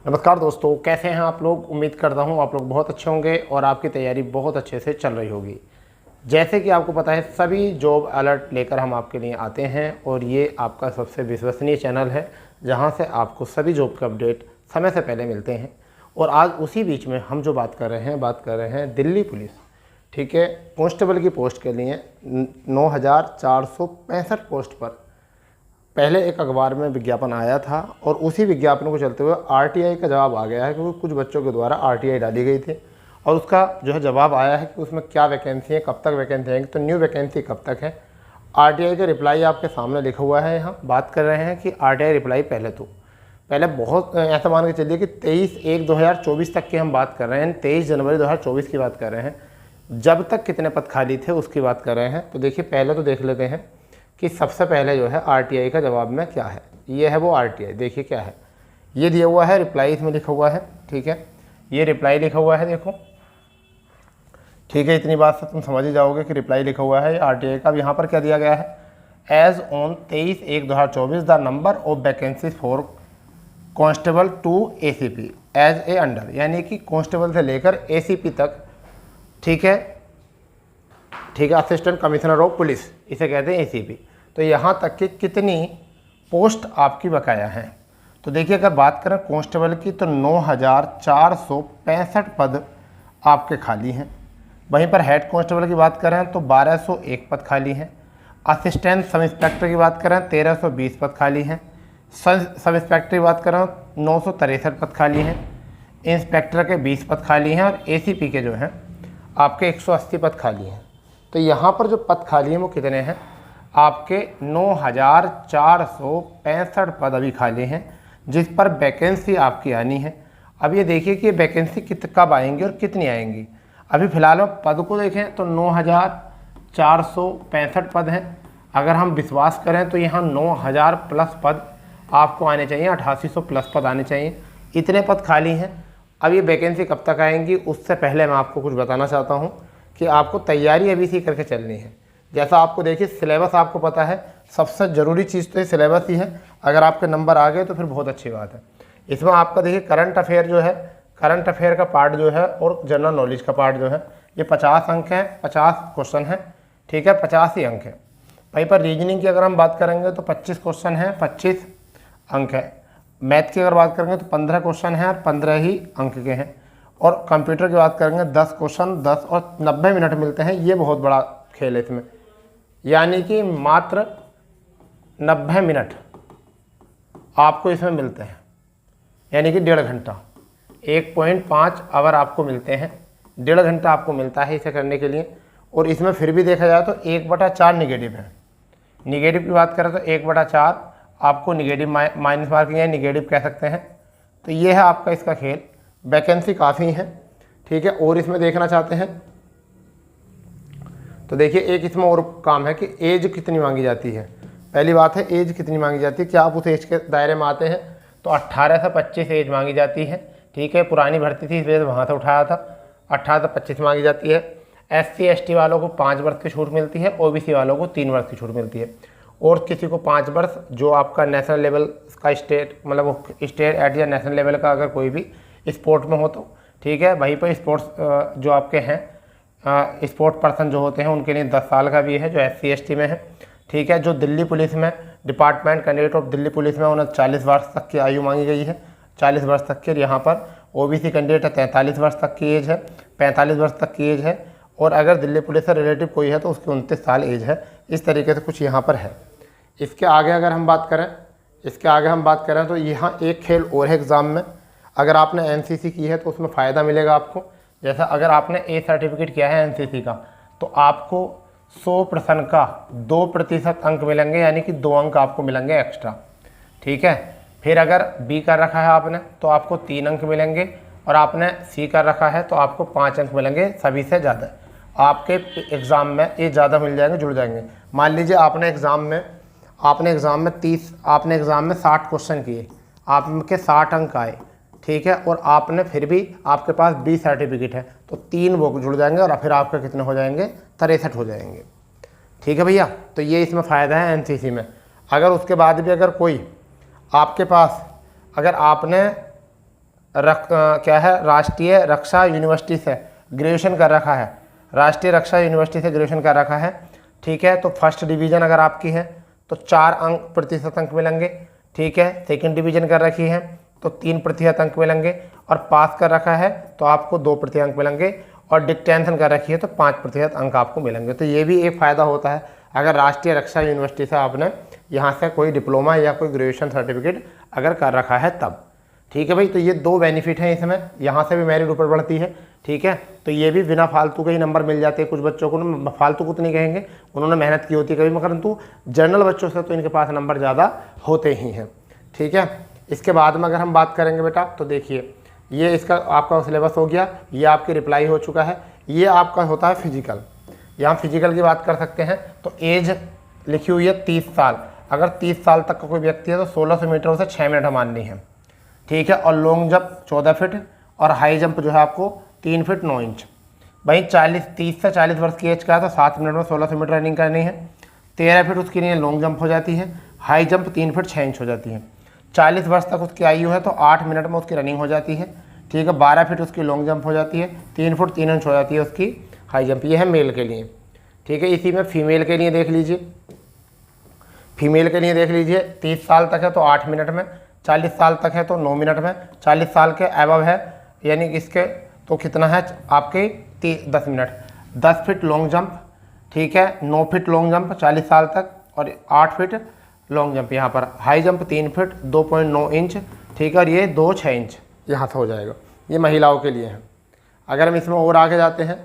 नमस्कार दोस्तों, कैसे हैं आप लोग। उम्मीद करता हूं आप लोग बहुत अच्छे होंगे और आपकी तैयारी बहुत अच्छे से चल रही होगी। जैसे कि आपको पता है, सभी जॉब अलर्ट लेकर हम आपके लिए आते हैं और ये आपका सबसे विश्वसनीय चैनल है जहां से आपको सभी जॉब के अपडेट समय से पहले मिलते हैं। और आज उसी बीच में हम जो बात कर रहे हैं दिल्ली पुलिस, ठीक है, कांस्टेबल की पोस्ट के लिए 9,465 पोस्ट पर पहले एक अखबार में विज्ञापन आया था और उसी विज्ञापन को चलते हुए आरटीआई का जवाब आ गया है, क्योंकि कुछ बच्चों के द्वारा आरटीआई डाली गई थी और उसका जो है जवाब आया है कि उसमें क्या वैकेंसी है, कब तक वैकेंसी आएंगी, तो न्यू वैकेंसी कब तक है। आरटीआई का रिप्लाई आपके सामने लिखा हुआ है। यहाँ बात कर रहे हैं कि आरटीआई रिप्लाई पहले बहुत ऐसा मान के चलिए कि 23/1/2024 तक की हम बात कर रहे हैं, 23 जनवरी 2024 की बात कर रहे हैं। जब तक कितने पद खाली थे उसकी बात कर रहे हैं। तो देखिए, पहले तो देख लेते हैं कि सबसे पहले जो है आरटीआई का जवाब में क्या है। ये है वो आरटीआई, देखिए क्या है, ये दिया हुआ है, रिप्लाई इसमें लिखा हुआ है, ठीक है, ये रिप्लाई लिखा हुआ है, देखो, ठीक है। इतनी बात से तुम समझ ही जाओगे कि रिप्लाई लिखा हुआ है आरटीआई का। अब यहाँ पर क्या दिया गया है, age on 23/1/2024 the number of vacancies for constable to ACP age a under, यानी कि कांस्टेबल से लेकर एसीपी तक, ठीक है, असिस्टेंट कमिश्नर ऑफ पुलिस, इसे कहते हैं एसीपी। तो यहाँ तक कि कितनी पोस्ट आपकी बकाया हैं। तो देखिए, अगर बात करें कांस्टेबल की तो 9,465 पद आपके खाली हैं। वहीं पर हेड कांस्टेबल की बात करें तो 1,201 पद खाली हैं। असिस्टेंट सब इंस्पेक्टर की बात करें 1,320 पद खाली हैं। सब इंस्पेक्टर की बात करें 963 पद खाली हैं। इंस्पेक्टर के 20 पद खाली हैं और एसीपी के जो हैं आपके 180 पद खाली हैं। तो यहाँ पर जो पद खाली हैं वो कितने हैं, आपके 9,465 पद अभी खाली हैं, जिस पर वैकेंसी आपकी आनी है। अब ये देखिए कि वैकेंसी कब आएंगी और कितनी आएंगी। अभी फ़िलहाल में पद को देखें तो 9,465 पद हैं। अगर हम विश्वास करें तो यहाँ 9,000 प्लस पद आपको आने चाहिए, 8,800 प्लस पद आने चाहिए। इतने पद खाली हैं। अब ये वैकेंसी कब तक आएंगी, उससे पहले मैं आपको कुछ बताना चाहता हूँ कि आपको तैयारी अभी से करके चलनी है। जैसा आपको देखिए, सिलेबस आपको पता है, सबसे ज़रूरी चीज़ तो ये सिलेबस ही है। अगर आपके नंबर आ गए तो फिर बहुत अच्छी बात है। इसमें आपका देखिए करंट अफेयर जो है, करंट अफेयर का पार्ट जो है और जनरल नॉलेज का पार्ट जो है, ये 50 अंक हैं, 50 क्वेश्चन हैं, ठीक है, 50 ही अंक हैं। वहीं पर रीजनिंग की अगर हम बात करेंगे तो 25 क्वेश्चन हैं, 25 अंक है। मैथ की अगर बात करेंगे तो 15 क्वेश्चन हैं और 15 ही अंक के हैं। और कंप्यूटर की बात करेंगे 10 क्वेश्चन, 10 और 90 मिनट मिलते हैं। ये बहुत बड़ा खेल है इसमें, यानी कि मात्र 90 मिनट आपको इसमें मिलते हैं, यानी कि 1.5 घंटा, 1.5 आवर आपको मिलते हैं। 1.5 घंटा आपको मिलता है इसे करने के लिए। और इसमें फिर भी देखा जाए तो 1/4 निगेटिव है। निगेटिव की बात करें तो 1/4 आपको निगेटिव माइनस मार्किंग है, निगेटिव कह सकते हैं। तो ये है आपका इसका खेल। वैकेंसी काफ़ी है, ठीक है। और इसमें देखना चाहते हैं तो देखिए, एक इसमें और काम है कि एज कितनी मांगी जाती है। पहली बात है, एज कितनी मांगी जाती है। क्या आप उस एज के दायरे में आते हैं, तो 18 से 25 एज मांगी जाती है, ठीक है। पुरानी भर्ती थी, इस वजह से वहाँ से उठाया था। 18 से 25 मांगी जाती है। SC ST वालों को 5 वर्ष की छूट मिलती है, OBC वालों को 3 वर्ष की छूट मिलती है। और किसी को 5 वर्ष, जो आपका नेशनल लेवल का स्टेट, मतलब वो स्टेट एट या नेशनल लेवल का अगर कोई भी स्पोर्ट में हो तो ठीक है। वहीं पर स्पोर्ट्स जो आपके हैं स्पोर्ट्स पर्सन जो होते हैं उनके लिए 10 साल का भी है, जो SC ST में है, ठीक है। जो दिल्ली पुलिस में department candidate of Delhi police में उन्हें 40 वर्ष तक की आयु मांगी गई है, 40 वर्ष तक की। यहाँ पर OBC कैंडिडेट है 43 वर्ष तक की एज है, 45 वर्ष तक की एज है। और अगर दिल्ली पुलिस से रिलेटिव कोई है तो उसकी 29 साल एज है। इस तरीके से कुछ यहाँ पर है। इसके आगे अगर हम बात करें तो यहाँ एक खेल और है एग्ज़ाम में। अगर आपने NCC की है तो उसमें फ़ायदा मिलेगा आपको। जैसा अगर आपने A सर्टिफिकेट किया है NCC का, तो आपको 100 प्रश्न का 2% अंक मिलेंगे, यानी कि 2 अंक आपको मिलेंगे एक्स्ट्रा, ठीक है। फिर अगर B कर रखा है आपने तो आपको 3 अंक मिलेंगे, और आपने C कर रखा है तो आपको 5 अंक मिलेंगे, सभी से ज़्यादा आपके एग्ज़ाम में ये ज़्यादा मिल जाएंगे, जुड़ जाएंगे। मान लीजिए आपने एग्ज़ाम में 60 क्वेश्चन किए, आपके 60 अंक आए, ठीक है। और आपने फिर भी आपके पास B सर्टिफिकेट है तो 3 वो जुड़ जाएंगे और फिर आपके कितने हो जाएंगे, 63 हो जाएंगे, ठीक है भैया। तो ये इसमें फ़ायदा है NCC में। अगर उसके बाद भी अगर कोई आपके पास, अगर आपने क्या है, राष्ट्रीय रक्षा यूनिवर्सिटी से ग्रेजुएशन कर रखा है, राष्ट्रीय रक्षा यूनिवर्सिटी से ग्रेजुएशन कर रखा है, ठीक है, तो फर्स्ट डिवीज़न अगर आपकी है तो 4% अंक मिलेंगे, ठीक है, सेकंड डिवीज़न कर रखी है तो 3% अंक मिलेंगे, और पास कर रखा है तो आपको 2% अंक मिलेंगे, और डिक्टेंशन कर रखी है तो 5% अंक आपको मिलेंगे। तो ये भी एक फ़ायदा होता है अगर राष्ट्रीय रक्षा यूनिवर्सिटी से आपने यहाँ से कोई डिप्लोमा या कोई ग्रेजुएशन सर्टिफिकेट अगर कर रखा है तब, ठीक है भाई। तो ये 2 बेनिफिट हैं इसमें, यहाँ से भी मेरिट ऊपर बढ़ती है, ठीक है। तो ये भी बिना फालतू के ही नंबर मिल जाते हैं कुछ बच्चों को, फालतू को तो नहीं कहेंगे, उन्होंने मेहनत की होती है कभी, मगर परंतु जनरल बच्चों से तो इनके पास नंबर ज़्यादा होते ही हैं, ठीक है। इसके बाद में अगर हम बात करेंगे बेटा तो देखिए ये इसका आपका सिलेबस हो गया, ये आपकी रिप्लाई हो चुका है, ये आपका होता है फिजिकल। यहाँ फिजिकल की बात कर सकते हैं तो एज लिखी हुई है 30 साल, अगर 30 साल तक का कोई व्यक्ति है तो 1600 मीटर उसे 6 मिनट माननी है, ठीक है। और लॉन्ग जंप 14 फीट और हाई जंप जो है आपको 3 फीट 9 इंच। भाई 30 से 40 वर्ष की एज का है तो 7 मिनट में 1600 मीटर रनिंग करनी है। 13 फीट उसके लिए लॉन्ग जंप हो जाती है, हाई जंप 3 फीट 6 इंच हो जाती है। 40 वर्ष तक उसकी आयु है तो 8 मिनट में उसकी रनिंग हो जाती है, ठीक है। 12 फीट उसकी लॉन्ग जंप हो जाती है, 3 फुट 3 इंच हो जाती है उसकी हाई जंप। ये है मेल के लिए, ठीक है। इसी में फीमेल के लिए देख लीजिए, फीमेल के लिए देख लीजिए 30 साल तक है तो 8 मिनट में, 40 साल तक है तो 9 मिनट में, 40 साल के अबव है यानी कि इसके तो कितना है आपके 10 मिनट। 10 फीट लॉन्ग जंप, ठीक है, 9 फीट लॉन्ग जंप 40 साल तक, और 8 फीट लॉन्ग जंप यहाँ पर। हाई जंप 3 फीट 2.9 इंच, ठीक है, और ये 2 6 इंच यहाँ से हो जाएगा। ये महिलाओं के लिए है। अगर हम इसमें और आगे जाते हैं,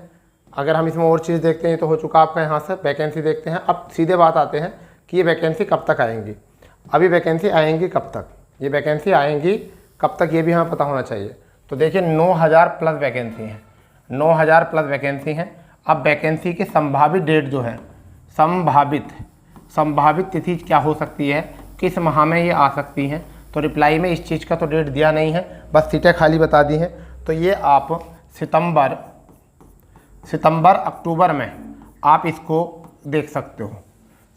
अगर हम इसमें और चीज़ देखते हैं तो हो चुका आपका यहाँ से वैकेंसी देखते हैं। अब सीधे बात आते हैं कि ये वैकेंसी कब तक आएंगी। अभी वैकेंसी आएंगी कब तक, ये वैकेंसी आएंगी कब तक ये भी हमें पता होना चाहिए। तो देखिए 9000 प्लस वैकेंसी है, 9000 प्लस वैकेंसी है। अब वैकेंसी की संभावित डेट जो है, संभावित तिथि क्या हो सकती है, किस माह में ये आ सकती हैं, तो रिप्लाई में इस चीज़ का तो डेट दिया नहीं है, बस सीटें खाली बता दी हैं। तो ये आप सितंबर अक्टूबर में आप इसको देख सकते हो,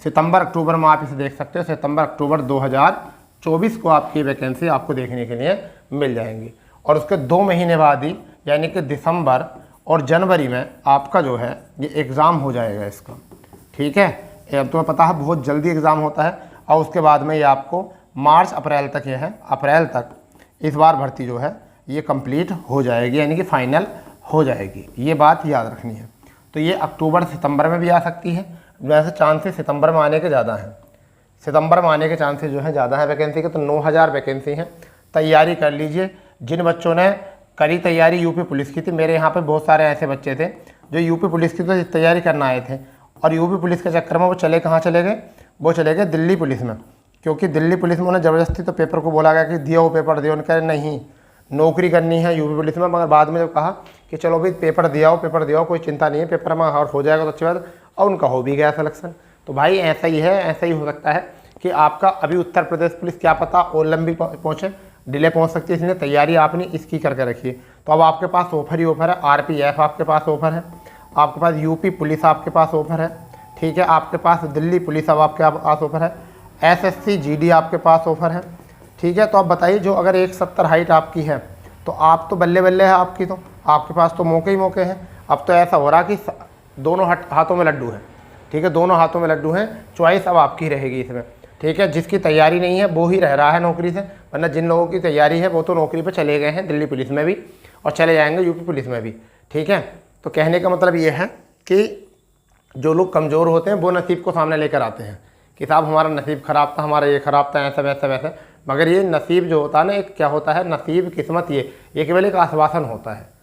सितंबर अक्टूबर में आप इसे देख सकते हो। सितंबर अक्टूबर 2024 को आपकी वैकेंसी आपको देखने के लिए मिल जाएंगी, और उसके 2 महीने बाद ही यानी कि दिसंबर और जनवरी में आपका जो है ये एग्ज़ाम हो जाएगा इसका, ठीक है। अब तुम्हें पता है बहुत जल्दी एग्ज़ाम होता है, और उसके बाद में ये आपको मार्च अप्रैल तक, ये है अप्रैल तक इस बार भर्ती जो है ये कंप्लीट हो जाएगी, यानी कि फाइनल हो जाएगी। ये बात याद रखनी है। तो ये अक्टूबर सितंबर में भी आ सकती है, वैसे चांसेस सितंबर में आने के ज़्यादा हैं, सितंबर में आने के चांसेस जो है ज़्यादा है वैकेंसी के। तो 9000 वैकेंसी हैं, तैयारी कर लीजिए। जिन बच्चों ने करी तैयारी यूपी पुलिस की थी, मेरे यहाँ पे बहुत सारे ऐसे बच्चे थे जो यूपी पुलिस की तो तैयारी करना आए थे, और यूपी पुलिस के चक्कर में वो चले कहाँ चले गए, वो चले गए दिल्ली पुलिस में, क्योंकि दिल्ली पुलिस में उन्हें ज़बरदस्ती तो पेपर को बोला गया कि दिया वो पेपर दिया, उन्होंने कहा नहीं नौकरी करनी है यूपी पुलिस में। मगर बाद में जब कहा कि चलो भाई पेपर दिया हो कोई चिंता नहीं है, पेपर में और हो जाएगा तो अच्छी बात, और उनका हो भी गया सिलेक्शन। तो भाई ऐसा ही है, ऐसा ही हो सकता है कि आपका अभी उत्तर प्रदेश पुलिस क्या पता और लंबी पहुँचे, डिले पहुँच सकती है, इसलिए तैयारी आपने इसकी करके रखी है। तो अब आपके पास ऑफर ही ऑफर है, RPF आपके पास ऑफर है, आपके पास यूपी पुलिस आपके पास ऑफर है, ठीक है, आपके पास दिल्ली पुलिस अब आपके पास ऑफर है, SSC GD आपके पास ऑफर है, ठीक है। तो आप बताइए जो अगर 170 हाइट आपकी है तो आप तो बल्ले बल्ले है आपकी, तो आपके पास तो मौके ही मौके हैं। अब तो ऐसा हो रहा कि दोनों हाथों में लड्डू हैं, ठीक है, दोनों हाथों में लड्डू हैं। चॉइस अब आपकी रहेगी इसमें, ठीक है। जिसकी तैयारी नहीं है वो ही रह रहा है नौकरी से, वरना जिन लोगों की तैयारी है वो तो नौकरी पर चले गए हैं दिल्ली पुलिस में भी, और चले जाएंगे यूपी पुलिस में भी, ठीक है। तो कहने का मतलब ये है कि जो लोग कमज़ोर होते हैं वो नसीब को सामने लेकर आते हैं कि साहब हमारा नसीब ख़राब था, हमारा ये ख़राब था, ऐसा वैसा वैसा। मगर ये नसीब जो होता है ना, एक क्या होता है, नसीब किस्मत ये केवल एक आश्वासन होता है।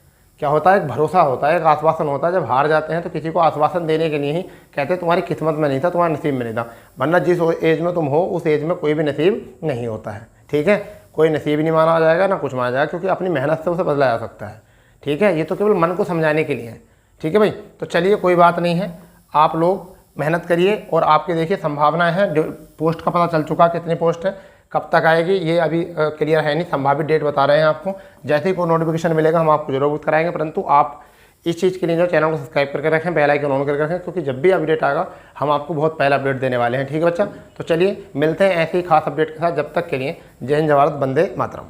क्या होता है, एक भरोसा होता है, एक आश्वासन होता है। जब हार जाते हैं तो किसी को आश्वासन देने के लिए ही कहते हैं तुम्हारी किस्मत में नहीं था, तुम्हारे नसीब में नहीं था। वरना जिस एज में तुम हो उस एज में कोई भी नसीब नहीं होता है, ठीक है। कोई नसीब नहीं माना जाएगा ना कुछ माना जाएगा, क्योंकि अपनी मेहनत से उसे बदला जा सकता है, ठीक है। ये तो केवल मन को समझाने के लिए है, ठीक है भाई। तो चलिए कोई बात नहीं है, आप लोग मेहनत करिए, और आपके देखिए संभावनाएं हैं। पोस्ट का पता चल चुका कितनी पोस्ट है, कब तक आएगी ये अभी क्लियर है नहीं, संभावित डेट बता रहे हैं आपको। जैसे ही कोई नोटिफिकेशन मिलेगा हम आपको जरूर बता कराएंगे, परंतु आप इस चीज़ के लिए जो चैनल को सब्सक्राइब करके रखें, बेल आइकन ऑन करके रखें, क्योंकि जब भी अपडेट आएगा हम आपको बहुत पहला अपडेट देने वाले हैं, ठीक है बच्चा। तो चलिए मिलते हैं ऐसे ही खास अपडेट के साथ, जब तक के लिए जय हिंद, जय भारत, वंदे मातरम।